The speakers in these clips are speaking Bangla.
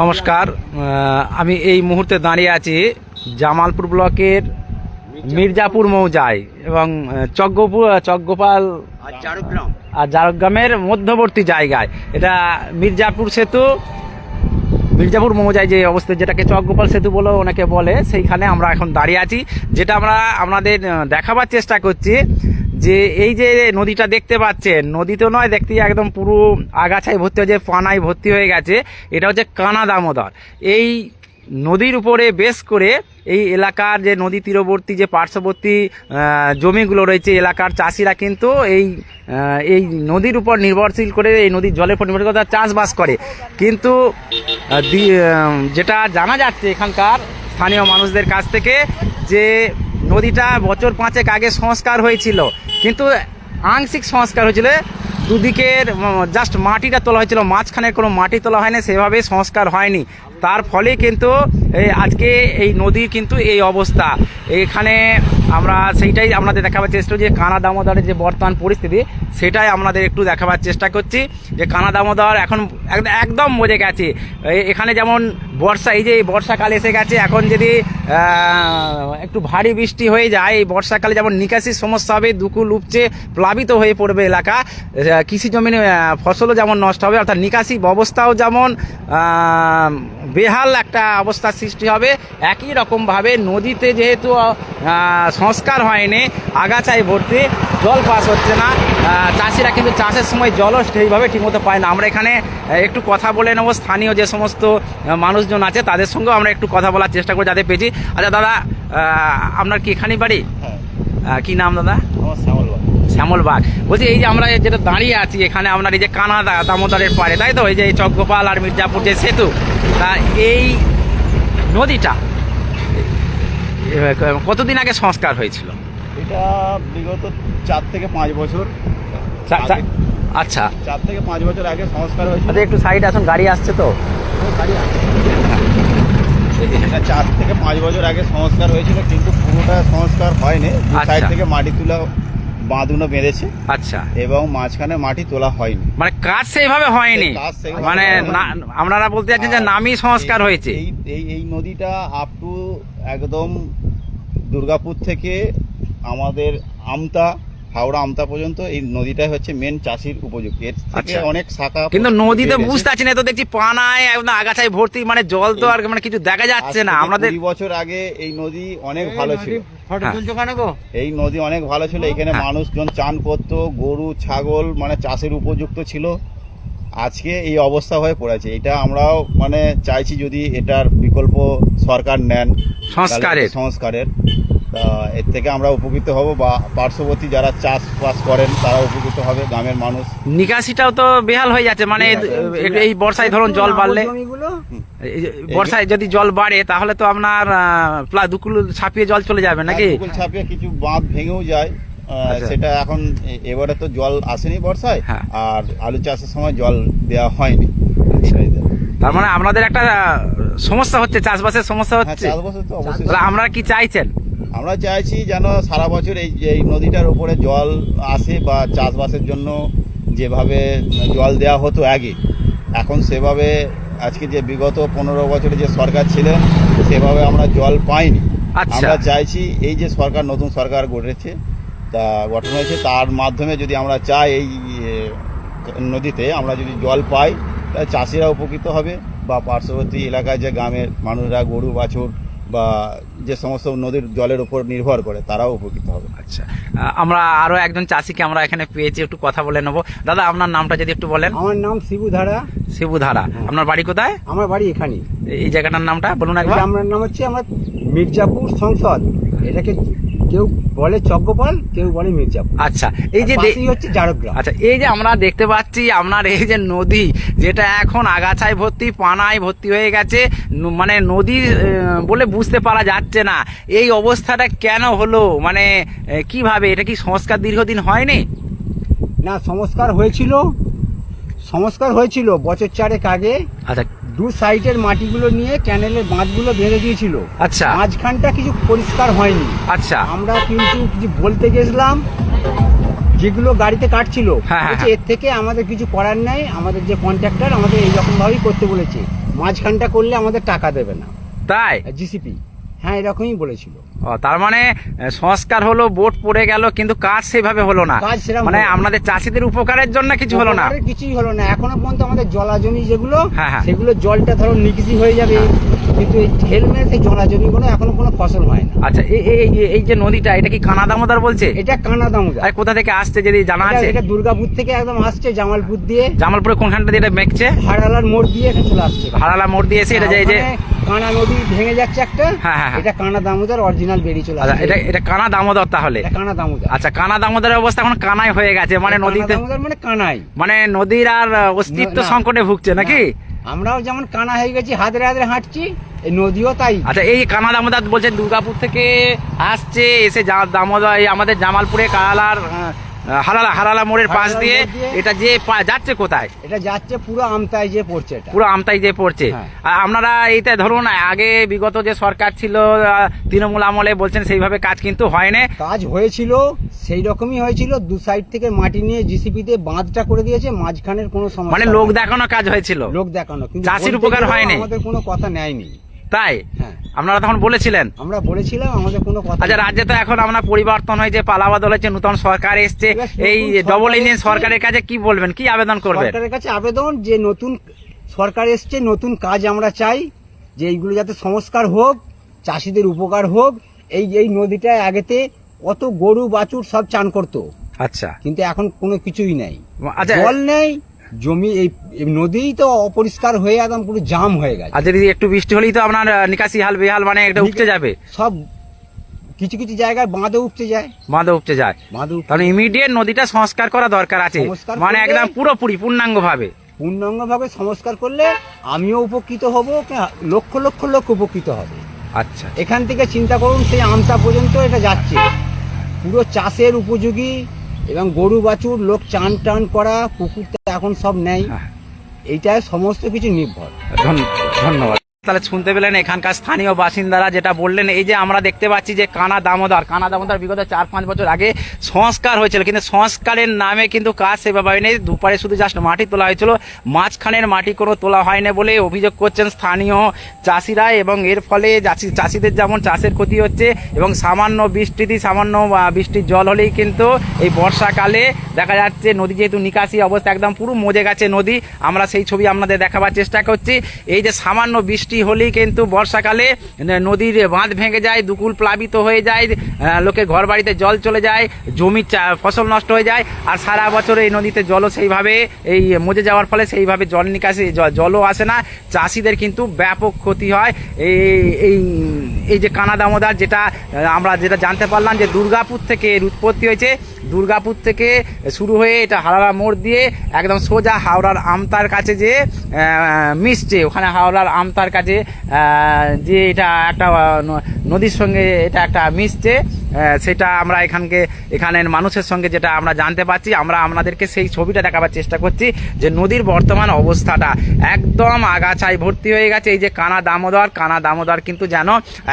নমস্কার, আমি এই মুহূর্তে দাঁড়িয়ে আছি জামালপুর ব্লকের মির্জাপুর মৌজায় এবং চকগোপাল আর ঝাড়গ্রামের মধ্যবর্তী জায়গায়। এটা মির্জাপুর সেতু, মির্জাপুর মৌজায় যে অবস্থা, যেটাকে চকগোপাল সেতু বলে অনেকে বলে, সেইখানে আমরা এখন দাঁড়িয়ে আছি। যেটা আমরা আপনাদের দেখাবার চেষ্টা করছি যে এই যে নদীটা দেখতে পাচ্ছেন, নদী তো নয়, দেখতে একদম পুরো আগাছায় ভর্তি হয়ে, পানায় ভর্তি হয়ে গেছে। এটা হচ্ছে কানা দামোদর। এই নদীর উপরে বেশ করে এই এলাকার যে নদী তীরবর্তী যে পার্শ্ববর্তী জমিগুলো রয়েছে, এলাকার চাষিরা কিন্তু এই নদীর উপর নির্ভরশীল করে, এই নদীর জলের উপর নির্ভর করে তারা চাষবাস করে। কিন্তু যেটা জানা যাচ্ছে এখানকার স্থানীয় মানুষদের কাছ থেকে, যে নদীটা বছর 5 আগে সংস্কার হয়েছিল, কিন্তু আংশিক সংস্কার হয়েছিল। দুদিকের জাস্ট মাটিটা তোলা হয়েছিল, মাঝখানে কোনো মাটি তোলা হয়নি, সেভাবে সংস্কার হয়নি। তার ফলে কিন্তু আজকে এই নদী কিন্তু এই অবস্থা। এখানে আমরা সেইটাই আপনাদের দেখাবার চেষ্টা করছি, যে কানা দামোদরের যে বর্তমান পরিস্থিতি, সেটাই আপনাদের একটু দেখাবার চেষ্টা করছি। যে কানা দামোদর এখন একদম মজে গেছে। এখানে যেমন বর্ষা, এই যে বর্ষাকাল এসে গেছে, এখন যদি একটু ভারী বৃষ্টি হয়ে যায়, এই বর্ষাকালে যেমন নিকাশির সমস্যা হবে, দুকুল উপচে প্লাবিত হয়ে পড়বে এলাকা, কৃষি জমিনে ফসলও যেমন নষ্ট হবে, অর্থাৎ নিকাশি ব্যবস্থাও যেমন বেহাল একটা অবস্থার সৃষ্টি হবে। একই রকমভাবে নদীতে যেহেতু সংস্কার হয়নি, আগাছায় ভর্তি, জল পাস হচ্ছে না, চাষিরা কিন্তু চাষের সময় জলও সেইভাবে ঠিকমতো পায় না। আমরা এখানে একটু কথা বলে নেব, স্থানীয় যে সমস্ত মানুষজন আছে তাদের সঙ্গেও আমরা একটু কথা বলার চেষ্টা করি যাতে পেয়েছি। আচ্ছা দাদা, আপনার কি এখানেই বাড়ি? কি নাম দাদা? শ্যামলবাগ। বলছি, এই যে আমরা যেটা দাঁড়িয়ে আছি এখানে, আপনার এই যে কানা দামোদরের পাড়ে, তাই তো? এই যে চকগোপাল আর মির্জাপুর যে সেতু, তা এই নদীটা কতদিন আগে সংস্কার হয়েছিল? এটা বিগত 4 থেকে 5 বছর। আচ্ছা, 4 থেকে 5 বছর আগে সংস্কার হয়েছিল। আচ্ছা, একটু সাইড আসুন, গাড়ি আসছে তো। এটা 4 থেকে 5 বছর আগে সংস্কার হয়েছিল, কিন্তু পুরোটা সংস্কার হয়নি। সাইড থেকে মাটি তুলা বাঁধগুলো বেঁধেছে। আচ্ছা, এবং মাঝখানে মাটি তোলা হয়নি, মানে কাজ সেইভাবে হয়নি, মানে আপনারা বলতে চাচ্ছেন যে নামই সংস্কার হয়েছে। এই নদীটা আপ টু একদম দুর্গাপুর থেকে আমাদের আমতা, হাওড়া আমতা পর্যন্ত এই নদীটা হচ্ছে মেন চাষির উপযোগী। এর থেকে অনেক শাখা, কিন্তু নদীতে বুঝতে পারছি না, তো দেখছি পানায় একদম আগাছায় ভর্তি, মানে জল তো আর মানে কিছু দেখা যাচ্ছে না। আমাদের 2 বছর আগে এই নদী অনেক ভালো ছিল। এই নদী অনেক ভালো ছিল, এখানে মানুষজন চান করতো, গরু ছাগল মানে চাষের উপযুক্ত ছিল। আজকে এই অবস্থা হয়ে পড়েছে। এটা আমরাও মানে চাইছি যদি এটার বিকল্প সরকার নেন সংস্কারের, এর থেকে আমরা উপকৃত হব, বা পার্শ্ববর্তী যারা চাষবাস করেন তারা উপকৃত হবে, গ্রামের মানুষ। নিকাশিটাও তো বেহাল হয়ে যাচ্ছে, মানে এই বর্ষায় ধরুন জল বাড়লে, বর্ষায় যদি জল বাড়ে তাহলে তো আপনার দুকুল ছাপিয়ে জল চলে যাবে নাকি? দুকুল ছাপিয়ে কিছু বাঁধ ভেঙেও যায়। সেটা এখন এবারে তো জল আসেনি বর্ষায়, আর আলু চাষের সময় জল দেওয়া হয়নি। তার মানে আপনাদের একটা সমস্যা হচ্ছে, চাষবাসের সমস্যা হচ্ছে। আপনারা কি চাইছেন? আমরা চাইছি যেন সারা বছর এই নদীটার উপরে জল আসে, বা চাষবাসের জন্য যেভাবে জল দেওয়া হতো আগে, এখন সেভাবে আজকে যে বিগত 15 বছরে যে সরকার ছিলেন সেভাবে আমরা জল পাইনি। আমরা চাইছি এই যে সরকার, নতুন সরকার গঠন হয়েছে, তার মাধ্যমে যদি আমরা চাই এই নদীতে আমরা যদি জল পাই, তাহলে চাষিরা উপকৃত হবে, বা পার্শ্ববর্তী এলাকায় যে গ্রামের মানুষরা গরু বাছুর বা যে সমস্ত নদীর জলের উপর নির্ভর করে তারাও উপকৃত হবে। আচ্ছা, আমরা আরো একজন চাষিকে আমরা এখানে পেয়েছি, একটু কথা বলে নেবো। দাদা, আপনার নামটা যদি একটু বলেন। আমার নাম শিবুধারা। শিবুধারা, আপনার বাড়ি কোথায়? আমার বাড়ি এখানে। এই জায়গাটার নামটা বলুন একবার। আমার নাম হচ্ছে আমার মির্জাপুর সংসদ। এটাকে কেউ বলে চকগোপাল, কেউ বলে মির্জাপুর। আচ্ছা, এই যে হচ্ছে ঝাড়গ্রাম। আচ্ছা, এই যে আমরা দেখতে পাচ্ছি আপনার এই যে নদী, যেটা এখন আগাছায় ভর্তি, পানায় ভর্তি হয়ে গেছে, মানে নদী বলে বুঝতে পারা যাচ্ছে না, এই অবস্থাটা কেন হলো? মানে কিভাবে? এটা কি সংস্কার দীর্ঘদিন হয়নি? না, সংস্কার হয়েছিল বছর 4 আগে। আচ্ছা, 2 সাইডের মাটিগুলো নিয়ে ক্যানেলের বাঁধগুলো বেঁধে দিয়েছিল। আচ্ছা, মাঝখানটা কিছু পরিষ্কার হয়নি। আচ্ছা, আমরা কিন্তু কিছু বলতে গেছিলাম, যেগুলো গাড়িতে কাটছিল হ্যাঁ, বলছে, হ্যাঁ। এর থেকে আমাদের কিছু করার নাই, আমাদের যে কন্ট্রাক্টর আমাদের এইরকম ভাবেই করতে বলেছে, মাঝখানটা করলে আমাদের টাকা দেবে না তাই জিসিপি। হ্যাঁ, এরকমই বলেছিল। ও, তার মানে সংস্কার হলো, বোট পড়ে গেল, কিন্তু কাজ সেভাবে হলো না। কাজ সেরকম মানে হলো না। আপনাদের চাষিদের উপকারের জন্য কিছু হলো না। উপকারের কিছুই হলো না এখনো পর্যন্ত। আমাদের জলা জমি যেগুলো, হ্যাঁ, হ্যাঁ। সেগুলো জলটা ধরো নিকাশি হয়ে যাবে, কিন্তু এই হেলমেট এই জলা জমিগুলো এখনো কোনো ফসল হয় না। আচ্ছা, এই যে নদীটা, এটা কি কানা দামোদর বলছে? এটা কানা দামোদর। আর কোথা থেকে আসছে যদি জানা আছে? এটা দুর্গাপুর থেকে একদম আসছে, জামালপুর দিয়ে, জামালপুরে কোনখানটা দিয়ে এটা মেঘছে? হারালার মোড় দিয়ে এখানে চলে আসছে। হারালা মোড় দিয়ে এসে এটা যে এই যে ওখানে কানা নদী ভেঙে যাচ্ছে একটা, হ্যাঁ, হ্যাঁ, হ্যাঁ। এটা কানা দামোদর অরিজিনাল বেরিয়ে চলে আচ্ছা, আসছে। এটা কানা দামোদর তাহলে। এটা কানা দামোদর। আচ্ছা, কানা দামোদরের অবস্থা এখন কানাই হয়ে গেছে, মানে কানা নদীতে, দামোদর মানে কানাই। মানে নদীর আর অস্তিত্ব না। সংকটে ভুগছে নাকি? না, আমরাও যেমন কানা হয়ে গেছি, হাতরে হাতরে হাঁটছি, এই নদীও তাই। আচ্ছা, এই কানা দামোদর বলছে দুর্গাপুর থেকে আসছে, এসে দামোদর এই আমাদের জামালপুরে কালার হারালা মোড়ের পাশ হারালা দিয়ে মোড় দিয়ে এটা যে যাচ্ছে কোথায়? এটা যাচ্ছে পুরো আমতায় যে পড়ছে এটা। পুরো আমতাই যে পড়ছে। হ্যাঁ। আর আপনারা এইটা ধরুন, আগে বিগত যে সরকার ছিল তৃণমূল আমলে, বলছেন সেইভাবে কাজ কিন্তু হয়নি। কাজ হয়েছিল, সেই রকমই হয়েছিল। দু সাইড থেকে মাটি নিয়ে জিসিপিতে বাঁধটা করে দিয়েছে, মাঝখানের কোনো সমস্যা মানে লোক হয়নি। দেখানো কাজ হয়েছিল, লোক দেখানো, কিন্তু চাষির বলতে উপকার গেলেও হয়নি। আমাদের কোনো কথা নেয়নি। তাই হ্যাঁ, আপনারা তখন বলেছিলেন। আমরা বলেছিলাম, আমাদের কোনো কথা আচ্ছা, নেই। রাজ্যে তো এখন আপনার পরিবর্তন হয়েছে, পালাবদল হয়েছে, নতুন সরকার এসছে, এবার এই নতুন ডবল সরকার ইঞ্জিন এসছে। সরকারের কাছে কি বলবেন, কি আবেদন করবেন? সরকারের কাছে আবেদন যে নতুন সরকার এসছে, নতুন কাজ আমরা চাই, যে এইগুলো যাতে সংস্কার হোক, চাষিদের উপকার হোক। এই নদীটায় আগেতে কত গরু বাছুর সব চান করতো, আচ্ছা, কিন্তু এখন কোনো কিছুই নেই। আচ্ছা, জল নেই, জমি এই নদীই তো অপরিষ্কার হয়ে একদম পুরো জাম হয়ে গেছে। আর যদি একটু বৃষ্টি হলেই তো আপনার নিকাশি হাল বেহাল, মানে এটা উপচে যাবে, সব কিছু কিছু জায়গায় বাঁধে উপচে যায়, বাঁধে উপচে যায়। বাঁধে তাহলে ইমিডিয়েট নদীটা সংস্কার করা দরকার আছে, সংস্কার মানে করলে- একদম পুরোপুরি পূর্ণাঙ্গ ভাবে। পূর্ণাঙ্গভাবে সংস্কার করলে আমিও উপকৃত হব, লক্ষ লক্ষ লোক উপকৃত হবে। আচ্ছা, এখান থেকে চিন্তা করুন, সেই আমতা পর্যন্ত এটা যাচ্ছে, পুরো চাষের উপযোগী, এবং গরু বাছুর লোক চান টান করা, পুকুরটা এখন সব নেই, হ্যাঁ। এইটায় সমস্ত কিছু নির্ভর। ধন্যবাদ। তাহলে শুনতে পেলেন এখানকার স্থানীয় বাসিন্দারা যেটা বললেন, এই যে আমরা দেখতে পাচ্ছি যে কানা দামোদর বিগত 4-5 বছর আগে সংস্কার হয়েছিল, কিন্তু সংস্কারের নামে কিন্তু কাজ সেভাবে হয়নি। দুপারে শুধু জাস্ট মাটি তোলা হয়েছিল, মাঝখানের মাটি কোনো তোলা হয়নি বলে অভিযোগ করছেন স্থানীয় চাষিরা। এবং এর ফলে চাষিদের যেমন চাষের ক্ষতি হচ্ছে, এবং সামান্য বৃষ্টির জল হলেই কিন্তু এই বর্ষাকালে দেখা যাচ্ছে নদী যেহেতু নিকাশি অবস্থা একদম পুরো মজে গেছে নদী। আমরা সেই ছবি আপনাদের দেখাবার চেষ্টা করছি। এই যে সামান্য বৃষ্টি হলেই কিন্তু বর্ষাকালে নদীর বাঁধ ভেঙে যায়, দুকুল প্লাবিত হয়ে যায়, লোকের ঘর বাড়িতে জল চলে যায়, জমির ফসল নষ্ট হয়ে যায়। আর সারা বছর এই নদীতে জলও সেইভাবে এই মজে যাওয়ার ফলে সেইভাবে জল নিকাশি জলও আসে না, চাষিদের কিন্তু ব্যাপক ক্ষতি হয়। এই যে কানা দামোদর, যেটা আমরা জানতে পারলাম যে দুর্গাপুর থেকে এর উৎপত্তি হয়েছে, দুর্গাপুর থেকে শুরু হয়ে এটা হাওড়া মোড় দিয়ে একদম সোজা হাওড়ার আমতার কাছে যে মিশছে, ওখানে হাওড়ার আমতার কাছে যে এটা একটা নদীর সঙ্গে এটা একটা মিশছে, সেটা আমরা এখানের মানুষের সঙ্গে যেটা আমরা জানতে পারছি, আমরা আপনাদেরকে সেই ছবিটা দেখাবার চেষ্টা করছি যে নদীর বর্তমান অবস্থাটা একদম আগাছায় ভর্তি হয়ে গেছে। এই যে কানা দামোদর কিন্তু যেন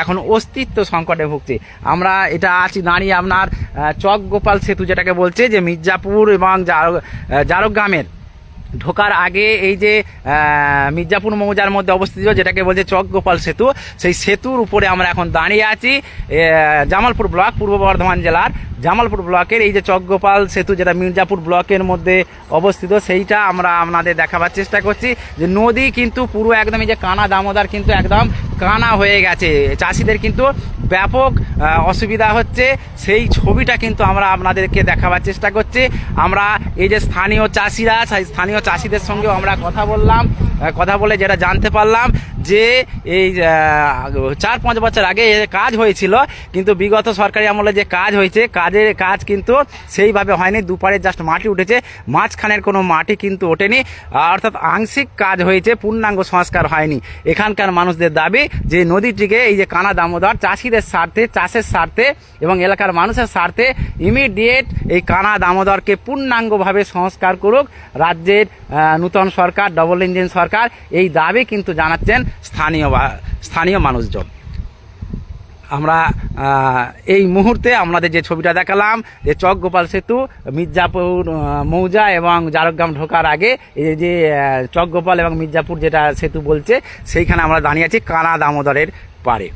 এখন অস্তিত্ব সংকটে ভুগছে। আমরা এটা আছি দাঁড়িয়ে আপনার চক গোপাল সেতু, যেটাকে বলছে যে মির্জাপুর এবং জারগ্রামের ঢোকার আগে এই যে মির্জাপুর মৌজার মধ্যে অবস্থিত, যেটাকে বলছে চক গোপাল সেতু, সেই সেতুর উপরে আমরা এখন দাঁড়িয়ে আছি। জামালপুর ব্লক, পূর্ব বর্ধমান জেলার জামালপুর ব্লকের এই যে চক গোপাল সেতু, যেটা মির্জাপুর ব্লকের মধ্যে অবস্থিত, সেইটা আমরা আপনাদের দেখাবার চেষ্টা করছি যে নদী কিন্তু পুরো একদম এই যে কানা দামোদর কিন্তু একদম কানা হয়ে গেছে, চাষিদের কিন্তু ব্যাপক অসুবিধা হচ্ছে। সেই ছবিটা কিন্তু আমরা আপনাদেরকে দেখাবার চেষ্টা করছি। আমরা এই যে স্থানীয় চাষিরা, স্থানীয় চাষিদের সঙ্গেও আমরা কথা বলে যেটা জানতে পারলাম যে এই 4-5 বছর আগে কাজ হয়েছিল, কিন্তু বিগত সরকারি আমলে যে কাজ হয়েছে, কাজ কিন্তু সেইভাবে হয়নি। দুপারে জাস্ট মাটি উঠেছে, মাঝখানের কোনো মাটি কিন্তু ওঠেনি, অর্থাৎ আংশিক কাজ হয়েছে, পূর্ণাঙ্গ সংস্কার হয়নি। এখানকার মানুষদের দাবি যে নদীটিকে এই যে কানা দামোদর চাষিদের স্বার্থে, চাষের স্বার্থে এবং এলাকার মানুষের স্বার্থে ইমিডিয়েট এই কানা দামোদরকে পূর্ণাঙ্গভাবে সংস্কার করুক রাজ্যের নূতন সরকার, ডবল ইঞ্জিন সরকার। এই দাবি কিন্তু জানাচ্ছেন স্থানীয় মানুষজন। আমরা এই মুহূর্তে আপনাদের যে ছবিটা দেখালাম যে চক গোপাল সেতু মির্জাপুর মৌজা এবং জারগ্রাম ঢোকার আগে এই যে চক গোপাল এবং মির্জাপুর যেটা সেতু বলছে সেইখানে আমরা দাঁড়িয়ে আছি কানা দামোদরের পারে।